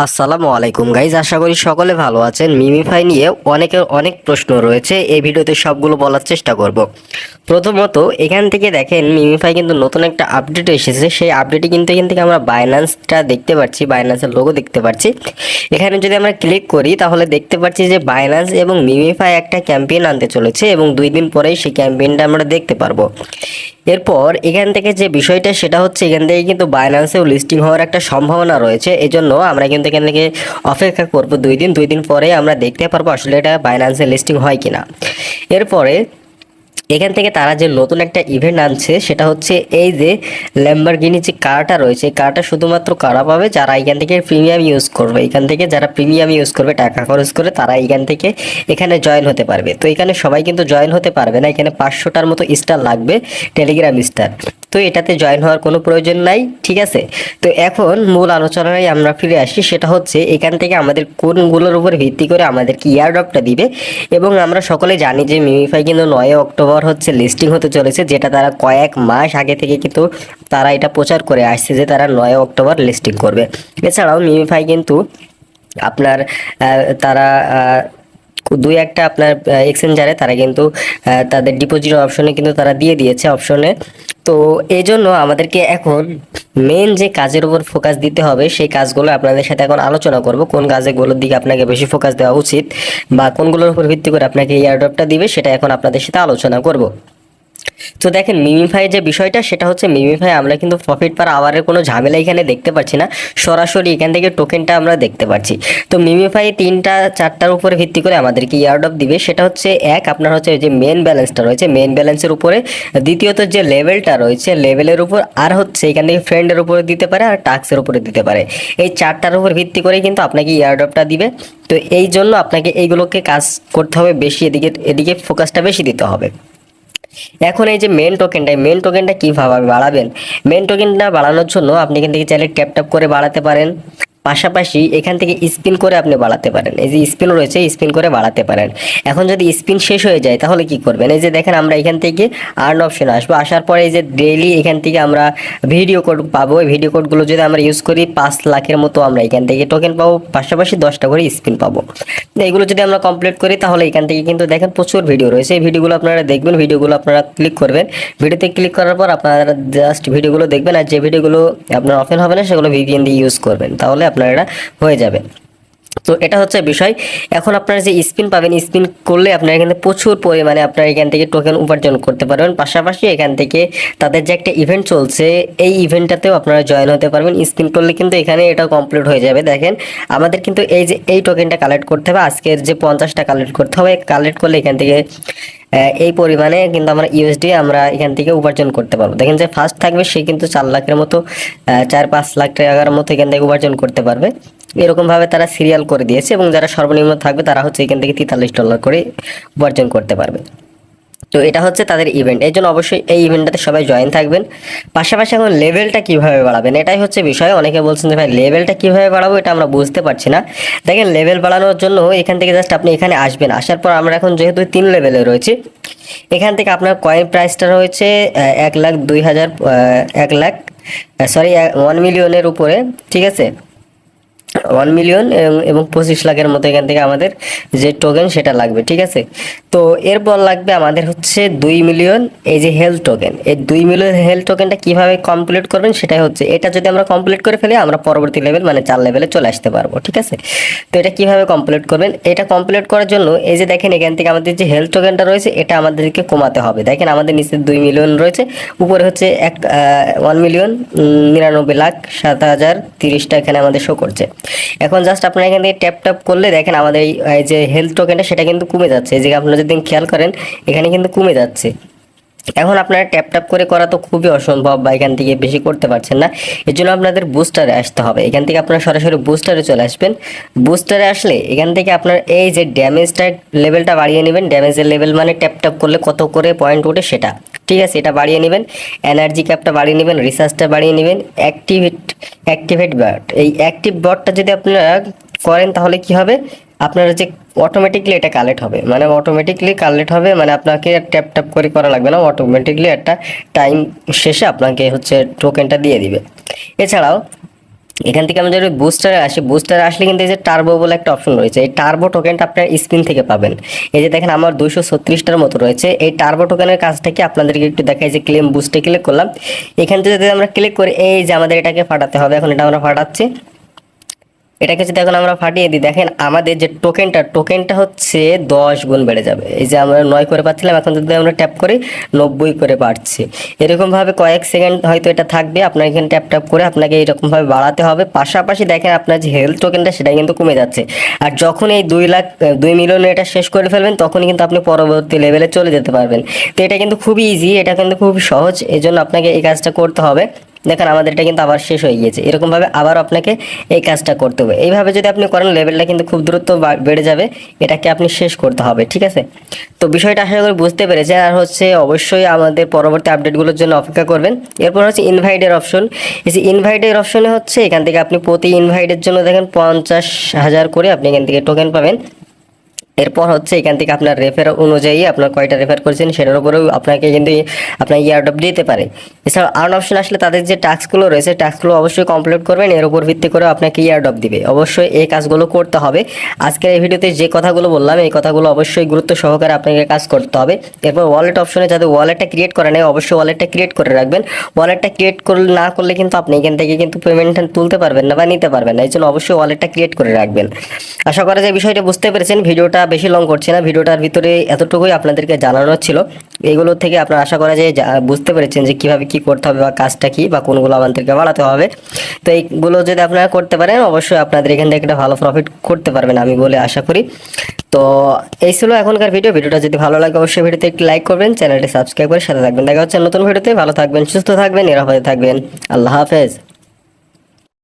আসসালামু আলাইকুম গাইজ, আশা করি সকলে ভালো আছেন। মিমিফাই নিয়ে অনেকের অনেক প্রশ্ন রয়েছে, এই ভিডিওতে সবগুলো বলার চেষ্টা করব। প্রথমত এখান থেকে দেখেন, মিমিফাই কিন্তু নতুন একটা আপডেট এসেছে। সেই আপডেটে কিন্তু এখান থেকে আমরা বাইন্যান্সটা দেখতে পাচ্ছি, বাইন্যান্সের লোগো দেখতে পাচ্ছি। এখানে যদি আমরা ক্লিক করি তাহলে দেখতে পাচ্ছি যে বাইন্যান্স এবং মিমিফাই একটা ক্যাম্পেইন আনতে চলেছে এবং 2 দিন পরেই সেই ক্যাম্পেইনটা আমরা দেখতে পারবো। এরপর এখান থেকে যে বিষয়টা সেটা হচ্ছে, এখান থেকে কিন্তু বাইন্যান্সেও লিস্টিং হওয়ার একটা সম্ভাবনা রয়েছে। এজন্য আমরা কিন্তু এখান থেকে অপেক্ষা করব 2 দিন পরে আমরা দেখতে পারবো আসলে এটা বাইন্যান্সে লিস্টিং হয় কিনা। এরপরে এখান থেকে তারা যে নতুন একটা ইভেন্ট আনছে সেটা হচ্ছে এই যে ল্যাম্বরগিনি যে কারটা রয়েছে, এই কারটা শুধুমাত্র কারা পাবে যারা এখান থেকে প্রিমিয়াম ইউজ করবে। এখান থেকে যারা প্রিমিয়াম ইউজ করবে টাকা খরচ করে, তারা এখান থেকে এখানে জয়েন হতে পারবে। তো এখানে সবাই কিন্তু জয়েন হতে পারবে না, এখানে 500টার মতো স্টার লাগবে, টেলিগ্রাম স্টার। তো এটাতে জয়েন হওয়ার কোনো প্রয়োজন নাই, ঠিক আছে। তো এখন মূল আলোচনায় আমরা ফিরে আসি, সেটা হচ্ছে এখান থেকে আমাদের কোনগুলোর উপর ভিত্তি করে আমাদেরকে ইয়ারড্রপটা দিবে। এবং আমরা সকলে জানি যে মিমিফাই কিন্তু 9 অক্টোবর হচ্ছে লিস্টিং হতে চলেছে, যেটা তারা কয়েক মাস আগে থেকে কিন্তু তারা এটা প্রচার করে আসছে যে তারা 9 অক্টোবর লিস্টিং করবে। এছাড়াও মিমিফাই কিন্তু আপনার তারা দুই একটা আপনার এক্সচেঞ্জারে তারা কিন্তু তাদের ডিপোজিট অপশনে কিন্তু তারা দিয়ে দিয়েছে অপশনে। তো এই জন্য আমাদেরকে এখন মেন যে কাজের উপর ফোকাস দিতে হবে সেই কাজগুলো আপনাদের সাথে এখন আলোচনা করব। কোন কাজগুলোর দিকে আপনাকে বেশি ফোকাস দেওয়া উচিত বা কোনগুলোর উপর ভিত্তি করে আপনাকে এয়ারড্রপটা দিবে, সেটা এখন আপনাদের সাথে আলোচনা করব। তো দেখেন, মিমিফাই যে বিষয়টা সেটা হচ্ছে, মিমিফাই আমরা কিন্তু প্রফিট পার আওয়ারের কোনো ঝামেলা এখানে দেখতে পাচ্ছি না, সরাসরি এখান থেকে টোকেনটা আমরা দেখতে পাচ্ছি। তো মিমিফাই 3-4টার উপরে ভিত্তি করে আমাদেরকে ইয়ারড্রপ দিবে। সেটা হচ্ছে এক, আপনার হচ্ছে যে মেন ব্যালেন্সটা রয়েছে, মেন ব্যালেন্সের উপরে। দ্বিতীয়ত যে লেভেলটা রয়েছে, লেভেলের উপর। আর হচ্ছে এখান থেকে ফ্রেন্ডের উপরে দিতে পারে আর টাস্কের উপরে দিতে পারে। এই 4টার উপর ভিত্তি করে কিন্তু আপনাকে ইয়ারড্রপটা দিবে। তো এই জন্য আপনাকে এইগুলোকে কাজ করতে হবে বেশি, এদিকে এদিকে ফোকাসটা বেশি দিতে হবে। এখন এই যে মেন টোকেনটা কিভাবে বাড়াবেন? মেন টোকেনটা বাড়ানোর জন্য আপনি এখান থেকে চাইলে ট্যাপ ট্যাপ করে বাড়াতে পারেন, পাশাপাশি এখান থেকে স্পিন করে আপনি বাড়াতে পারেন। এই যে স্পিন রয়েছে, স্পিন করে বাড়াতে পারেন। এখন যদি স্পিন শেষ হয়ে যায় তাহলে কি করবেন? এই যে দেখেন, আমরা এখান থেকে আর্ন অপশনে আসবো, আসার পরে এই যে ডেইলি এখান থেকে আমরা ভিডিও কোড পাবো। এই ভিডিও কোডগুলো যদি আমরা ইউজ করি 5 লাখের মতো আমরা এখান থেকে টোকেন পাবো, পাশাপাশি 10টা করে স্পিন পাবো। এগুলো যদি আমরা কমপ্লিট করি তাহলে এখান থেকে কিন্তু দেখেন প্রচুর ভিডিও রয়েছে। এই ভিডিওগুলো আপনারা দেখবেন, ভিডিওগুলো আপনারা ক্লিক করবেন। ভিডিওতে ক্লিক করার পর আপনারা জাস্ট ভিডিওগুলো দেখবেন, আর যে ভিডিওগুলো আপনার ওপেন হবে না সেগুলো ভিপিএন দিয়ে ইউজ করবেন, তাহলে আপনার এটা হয়ে যাবে। তো এটা হচ্ছে বিষয়। এখন আপনারা যে স্পিন পাবেন, স্পিন করলে আপনারা এখানে প্রচুর পরিমাণে আপনারা এখান থেকে টোকেন উপার্জন করতে পারবেন। পাশাপাশি এখান থেকে তাদের যে একটা ইভেন্ট চলছে, এই ইভেন্টটাতেও আপনারা জয়েন হতে পারবেন। স্পিন করলে কিন্তু এখানে এটা কমপ্লিট হয়ে যাবে। দেখেন, আমাদের কিন্তু এই যে এই টোকেনটা কালেক্ট করতে হবে, আজকের যে 50টা কালেক্ট করতে হবে। কালেক্ট করলে এখান থেকে এই পরিমাণে কিন্তু আমরা ইউএসডি আমরা এখান থেকে উপার্জন করতে পারবো। দেখেন, যে ফার্স্ট থাকবে সে কিন্তু 4 লাখের মতো, 4-5 লাখ টাকার মতো এখান থেকে উপার্জন করতে পারবে। এরকম ভাবে তারা সিরিয়াল করে দিয়েছে, এবং যারা সর্বনিম্ন থাকবে তারা হচ্ছে এখান থেকে $43 করে উপার্জন করতে পারবে। তো এটা হচ্ছে তাদের ইভেন্ট, এই জন্য অবশ্যই এই ইভেন্টটাতে সবাই জয়েন থাকবেন। পাশাপাশি এখন লেভেলটা কিভাবে বাড়াবেন, এটাই হচ্ছে বিষয়। অনেকে বলছেন যে ভাই লেভেলটা কিভাবে বাড়াবো, এটা আমরা বুঝতে পারছি না। দেখেন, লেভেল বাড়ানোর জন্য এখান থেকে জাস্ট আপনি এখানে আসবেন। আসার পর আমরা এখন যেহেতু 3 লেভেলে রয়েছে, এখান থেকে আপনার কয়েন প্রাইসটা রয়েছে 1,02,000, 1 লাখ, সরি 1 মিলিয়নের উপরে, ঠিক আছে। 1 মিলিয়ন এবং 25 লাখের মতো এখান থেকে আমাদের যে টোকেন সেটা লাগবে, ঠিক আছে। তো এরপর লাগবে আমাদের হচ্ছে 2 মিলিয়ন এই যে হেলথ টোকেন। এই 2 মিলিয়ন হেলথ টোকেনটা কিভাবে কমপ্লিট করবেন সেটাই হচ্ছে, এটা যদি আমরা কমপ্লিট করে ফেলি আমরা পরবর্তী লেভেল মানে 4 লেভেলে চলে আসতে পারবো, ঠিক আছে। তো এটা কিভাবে কমপ্লিট করবেন, এটা কমপ্লিট করার জন্য এই যে দেখেন, এখান থেকে আমাদের যে হেলথ টোকেনটা রয়েছে এটা আমাদেরকে কমাতে হবে। দেখেন, আমাদের নিচে 2 মিলিয়ন রয়েছে, উপরে হচ্ছে 1 মিলিয়ন 99,07,030টা এখানে আমাদের শো করছে। এখন জাস্ট আপনারা এখান থেকে ট্যাপ ট্যাপ করলে দেখেন আমাদের এই যে হেলথ টোকেনটা সেটা কিন্তু কমে যাচ্ছে। এই যে আপনারা যদি খেয়াল করেন এখানে কিন্তু কমে যাচ্ছে। এখন আপনারা ট্যাপ ট্যাপ করে করা তো খুবই অসম্ভব, বা এখান থেকে বেশি করতে পারছেন না। এর জন্য আপনাদের বুস্টারে আসতে হবে। এখান থেকে আপনারা সরাসরি বুস্টারে চলে আসবেন। বুস্টারে আসলে এখান থেকে আপনার এই যে ড্যামেজটা লেভেলটা বাড়িয়ে নেবেন। ড্যামেজের লেভেল মানে ট্যাপ ট্যাপ করলে কত করে পয়েন্ট ওঠে সেটা, ঠিক আছে, এটা বাড়িয়ে নেবেন। এনার্জি ক্যাপটা বাড়িয়ে নেবেন, রিসার্চটা বাড়িয়ে নেবেন। অ্যাক্টিভেট বট, এই অ্যাক্টিভ বটটা যদি আপনারা করেন তাহলে কি হবে, আপনারা যে অটোমেটিকলি এটা কালেক্ট হবে, মানে অটোমেটিকলি কালেক্ট হবে, মানে আপনাকে ট্যাপ ট্যাপ করে করা লাগবে না, অটোমেটিকলি একটা টাইম শেষে আপনাকে হচ্ছে টোকেনটা দিয়ে দিবে। এছাড়াও এখান থেকে আমরা যদি বুস্টারে আসি, বুস্টারে আসলে কিন্তু এই যে টার্বো বলে একটা অপশন রয়েছে, এই টার্বো টোকেনটা আপনার স্পিন থেকে পাবেন। এই যে দেখেন আমার 236টার মতো রয়েছে। এই টার্বো টোকেনের কাজটা কি আপনাদেরকে একটু দেখাই, যে ক্লেম বুস্টে ক্লিক করলাম, এখান থেকে যদি আমরা ক্লিক করি, এই যে আমাদের এটাকে ফাটাতে হবে, এখন এটা আমরা ফাটাচ্ছি। এটাকে যদি এখন আমরা ফাটিয়ে দিই, দেখেন আমাদের যে টোকেনটা হচ্ছে 10 গুণ বেড়ে যাবে। এই যে আমরা 9 করে পাচ্ছিলাম, এখন যদি আমরা ট্যাপ করি 90 করে পাচ্ছি। এরকমভাবে কয়েক সেকেন্ড হয়তো এটা থাকবে, আপনার এখানে ট্যাপ ট্যাপ করে আপনাকে এরকমভাবে বাড়াতে হবে। পাশাপাশি দেখেন আপনার যে হেলথ টোকেনটা সেটা কিন্তু কমে যাচ্ছে। আর যখন এই 2 মিলিয়ন এটা শেষ করে ফেলবেন, তখন কিন্তু আপনি পরবর্তী লেভেলে চলে যেতে পারবেন। তো এটা কিন্তু খুবই ইজি, এটা কিন্তু খুবই সহজ, এই জন্য আপনাকে এই কাজটা করতে হবে। দেখেন আমাদের এটা কিন্তু আবার শেষ হয়ে গিয়েছে। এরকমভাবে আবার আপনাকে এই কাজটা করতে হবে। এইভাবে যদি আপনি করেন, লেভেলটা কিন্তু খুব দ্রুত বেড়ে যাবে। এটাকে আপনি শেষ করতে হবে, ঠিক আছে? তো বিষয়টা আশা করি বুঝতে পেরেছেন। আর হচ্ছে অবশ্যই আমাদের পরবর্তী আপডেটগুলোর জন্য অপেক্ষা করবেন। এরপর হচ্ছে ইনভাইটের অপশন। এই যে ইনভাইটের অপশনে হচ্ছে এখান থেকে আপনি প্রতি ইনভাইটের জন্য দেখেন 50,000 করে আপনি এখান থেকে টোকেন পাবেন। এরপর হচ্ছে এখান থেকে আপনার রেফার অনুযায়ী আপনার কয়টা রেফার করেছেন সেটার উপরেও আপনাকে কিন্তু আপনার ইয়ারড্রপ দিতে পারে। এছাড়া আর্ন অপশন আসলে তাদের যে টাস্কগুলো রয়েছে, টাস্কগুলো অবশ্যই কমপ্লিট করবেন, এর উপর ভিত্তি করে আপনাকে ইয়ারড্রপ দিবে। অবশ্যই এই কাজগুলো করতে হবে। আজকের এই ভিডিওতে যে কথাগুলো বললাম, এই কথাগুলো অবশ্যই গুরুত্ব সহকারে আপনাকে কাজ করতে হবে। এরপর ওয়ালেট অপশনে যাদের ওয়ালেটটা ক্রিয়েট করে নেয়, অবশ্যই ওয়ালেটটা ক্রিয়েট করে রাখবেন। ওয়ালেটটা ক্রিয়েট না করলে কিন্তু আপনি এখান থেকে কিন্তু পেমেন্টটা তুলতে পারবেন না বা নিতে পারবেন না। এই জন্য অবশ্যই ওয়ালেটটা ক্রিয়েট করে রাখবেন। আশা করা যায় বিষয়টা বুঝতে পেরেছেন। ভিডিওটা বেশি লং করছি না, ভিডিওটার ভিতরে এতটুকুই আপনাদেরকে জানানো ছিল। এগুলো থেকে আপনারা আশা করা যায় বুঝতে পেরেছেন যে কিভাবে কি করতে হবে বা কাজটা কি বা কোনগুলো আমাদেরকে বাড়াতে হবে। তো এইগুলো যদি আপনারা করতে পারেন, অবশ্যই আপনাদের এখান থেকে একটা ভালো প্রফিট করতে পারবেন আমি বলে আশা করি। তো এই ছিল এখনকার ভিডিওটা যদি ভালো লাগে অবশ্যই ভিডিওতে একটি লাইক করবেন, চ্যানেলটি সাবস্ক্রাইব করে সাথে থাকবেন। দেখা হচ্ছে নতুন ভিডিওতে। ভালো থাকবেন, সুস্থ থাকবেন, নিরাপদে থাকবেন। আল্লাহ হাফেজ।